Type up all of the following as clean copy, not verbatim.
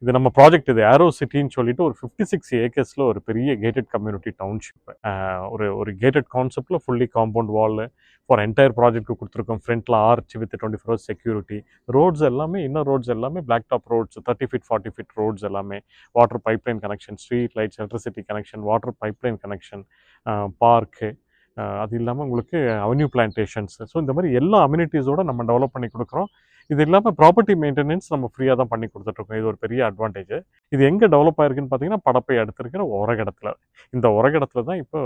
இது நம்ம ப்ராஜெக்ட் இது ஏரோ சிட்டின்னு சொல்லிட்டு ஒரு 56 ஏக்கர்ஸில் ஒரு பெரிய கேட்டட் கம்யூனிட்டி டவுன்ஷிப். ஒரு ஒரு கேட்டட் கான்செப்டில் fully compound wall for entire ப்ராஜெக்ட்க்கு கொடுத்துருக்கோம். ஃப்ரண்ட்டில் arch with 24 hours security. Roads எல்லாமே இன்னர் ரோட்ஸ் எல்லாமே black top roads, 30 feet 40 feet roads எல்லாமே. Water pipeline connection, street lights, electricity connection, water pipeline connection, park, அது இல்லாமல் உங்களுக்கு அவென்யூ பிளான்டேஷன்ஸ். ஸோ இந்த மாதிரி எல்லா அம்யூனிட்டிஸோடு நம்ம டெவலப் பண்ணி கொடுக்குறோம். இது இல்லாமல் ப்ராப்பர்ட்டி மெயின்டெனன்ஸ் நம்ம ஃப்ரீயாக தான் பண்ணி கொடுத்துட்ருக்கோம். இது ஒரு பெரிய அட்வான்டேஜ். இது எங்கே டெவலப் ஆயிருக்குன்னு பார்த்தீங்கன்னா, படப்பை அடுத்திருக்கிற ஒரகடத்தில். இந்த ஒரகடத்தில் தான் இப்போ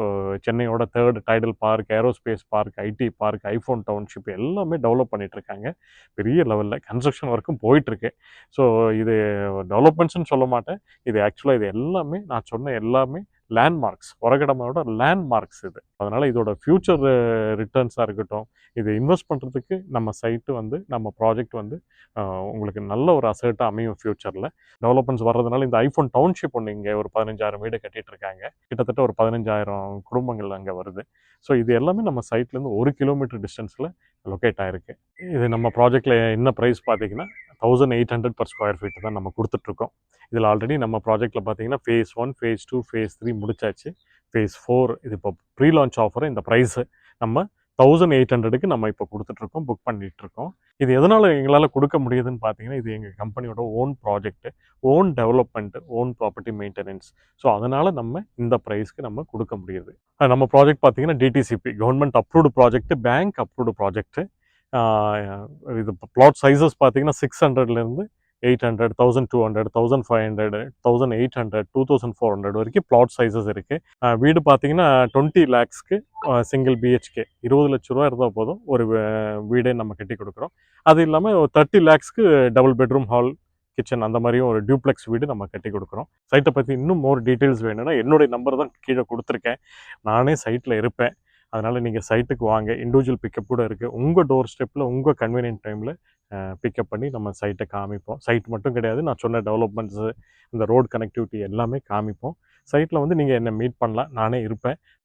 சென்னையோட 3rd Tidel park, aerospace park, IT park, iPhone township எல்லாமே டெவலப் பண்ணிகிட்ருக்காங்க. பெரிய லெவலில் கன்ஸ்ட்ரக்ஷன் ஒர்க்கும் போயிட்டுருக்கு. ஸோ இது டெவலப்மெண்ட்ஸ்னு சொல்ல மாட்டேன். இது ஆக்சுவலாக இது எல்லாமே நான் சொன்ன எல்லாமே லேண்ட்மார்க்ஸ், ஒரகடமோட லேண்ட்மார்க்ஸ் இது. அதனால் இதோட ஃப்யூச்சர் ரிட்டர்ன்ஸாக இருக்கட்டும், இது இன்வெஸ்ட் பண்ணுறதுக்கு நம்ம சைட்டு வந்து நம்ம ப்ராஜெக்ட் வந்து உங்களுக்கு நல்ல ஒரு அசர்ட்டாக அமையும் ஃப்யூச்சரில். டெவலப்மெண்ட்ஸ் வர்றதுனால இந்த ஐஃபோன் டவுன்ஷிப் ஒன்று இங்கே ஒரு 15,000 வீடு கட்டிகிட்ருக்காங்க. கிட்டத்தட்ட ஒரு 15,000 குடும்பங்கள் அங்கே வருது. ஸோ இது எல்லாமே நம்ம சைட்லேருந்து 1 கிலோமீட்டர் டிஸ்டன்ஸில் லொக்கேட் ஆகிருக்கு. இது நம்ம ப்ராஜெக்டில் என்ன ப்ரைஸ் பார்த்தீங்கன்னா 1800 per ஸ்கொயர் ஃபீட் தான் நம்ம கொடுத்துட்ருக்கோம். இதில் ஆல்ரெடி நம்ம ப்ராஜெக்ட்டில் பார்த்தீங்கன்னா ஃபேஸ் 1, ஃபேஸ் 2, ஃபேஸ் 3 முடிச்சாச்சு. ஃபேஸ் 4 இது இப்போ ப்ரீ லான்ச் ஆஃபர். இந்த ப்ரைஸு நம்ம 1800க்கு நம்ம இப்போ கொடுத்துட்ருக்கோம், புக் பண்ணிகிட்ருக்கோம். இது எதனால் எங்களால் கொடுக்க முடியுதுன்னு பார்த்தீங்கன்னா, இது எங்கள் கம்பெனியோட own project, own development, own property maintenance. So அதனால் நம்ம இந்த ப்ரைஸ்க்கு நம்ம கொடுக்க முடியுது. நம்ம ப்ராஜெக்ட் பார்த்தீங்கன்னா DTCP government approved project, bank approved project. இது பிளாட் சைஸஸ் பார்த்தீங்கன்னா 600லேருந்து 800, 1200, 1500, 1800, 2400 வரைக்கும் பிளாட் சைஸஸ் இருக்குது. வீடு பார்த்தீங்கன்னா 20 lakhsக்கு சிங்கிள் பிஹெச்கே 20 லட்ச ரூபா இருந்தால் போதும் ஒரு வீடே நம்ம கட்டி கொடுக்குறோம். அது இல்லாமல் 30 lakhsக்கு டபுள் பெட்ரூம் ஹால், கிச்சன் அந்த மாதிரியும் ஒரு டியூப்ளெக்ஸ் வீடு நம்ம கட்டி கொடுக்குறோம். சைட்டை பற்றி இன்னும் மோர் டீட்டெயில்ஸ் வேணும்னா என்னுடைய நம்பர் தான் கீழே கொடுத்துருக்கேன். நானே சைட்டில் இருப்பேன். அதனால் நீங்கள் சைட்டுக்கு வாங்க. இண்டிவிஜுவல் பிக்கப் கூட இருக்குது. உங்கள் டோர் ஸ்டெப்பில் உங்கள் கன்வீனியன்ட் டைமில் பிக்கப் பண்ணி நம்ம சைட்டை காமிப்போம். சைட் மட்டும் கிடையாது, நான் சொன்ன டெவலப்மெண்ட்ஸு, இந்த ரோட் கனெக்டிவிட்டி எல்லாமே காமிப்போம். சைட்டில் வந்து நீங்கள் என்னை மீட் பண்ணலாம், நானே இருப்பேன்.